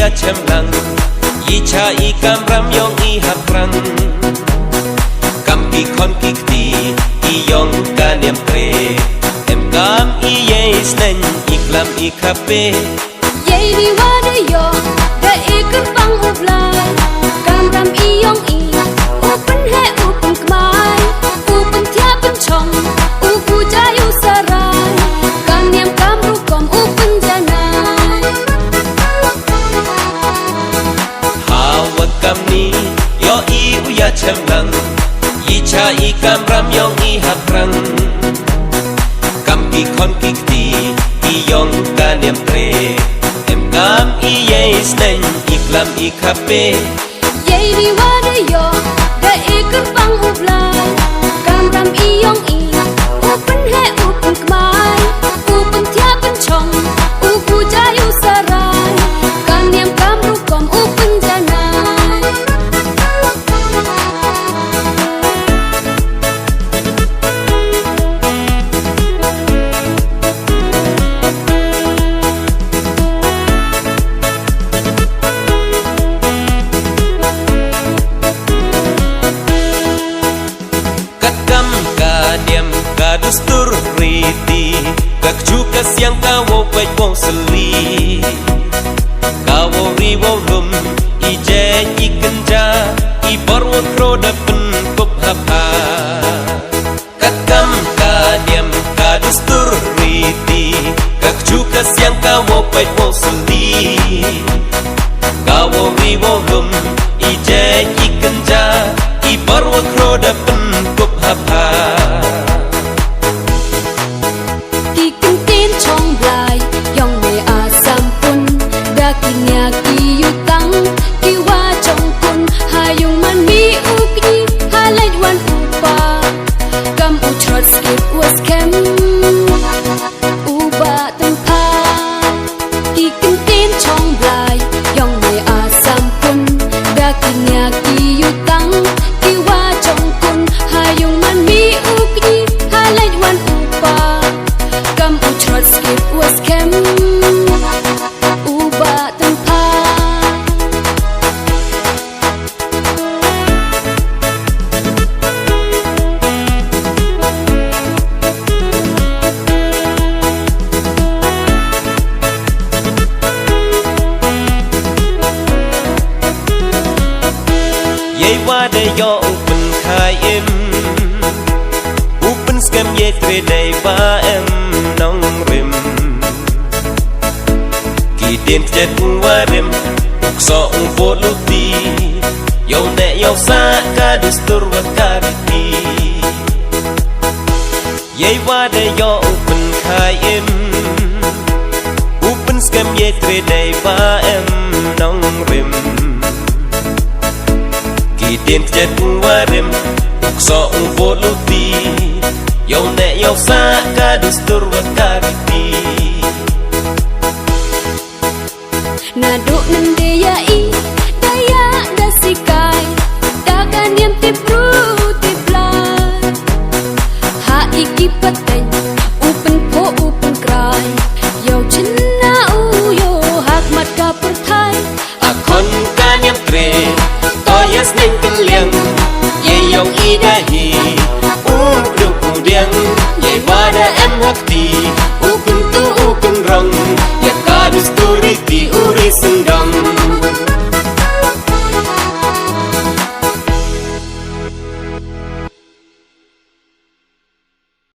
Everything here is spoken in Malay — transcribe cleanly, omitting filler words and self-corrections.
ya chemlang Icha I kamram yong I hakrang Kampi kon kikti I yong kanyam kre Em kam I yes nen iklam I kape Yei di wada yo da ikempang ublay Kamram I yong I Upen he upen kmai Upen tiapen chong Upu jayu sarai Kanyam kamru kom upen janai Hawa kam ni yo I uya chemlang Icha I kamram yong I hakrang Kampi kon kikti I yong kanyam kre Em kam I yes nen iklam I kape Yei di wada yo da ikempang ublay Kamram I yong I Upen he upen kmai Upen tiapen chong Upu jayu sarai Kanyam kamru kom upen janai Dustur riti Kak juga siang kawo baik wong seli Kawo riwo lum I jen I kenja I borwo kro dapen kup hapa Kakam kadiam ka dustur riti Kak juga siang kawo baik wong seli Kawo riwo lum I jen I kenja I borwo kro dapen kup hapa Yei wada yo upen khai im Upen skam ye tre day ba em nong rim Ki din jet warim Ukso vo luti Yo ne yo sa ka dustur wa kariti Yei wada yo upen khai im Upen skam ye tre day ba em nong rim Din jet warim Ukso vo luti Yo ne yo sa ka dustur wa kariti Naduk nende ya I Daya da sikai Dagan yang tipru tiplai Ha iki paten Upen po upen krai Yo cina yo hak mat ka perthai Akon kan yang tre Toyas neng keliang Ye yong I dahi Uduk udiang Ye wada em hakti Ukun tu ukun rong Ya kadus turiti uri senda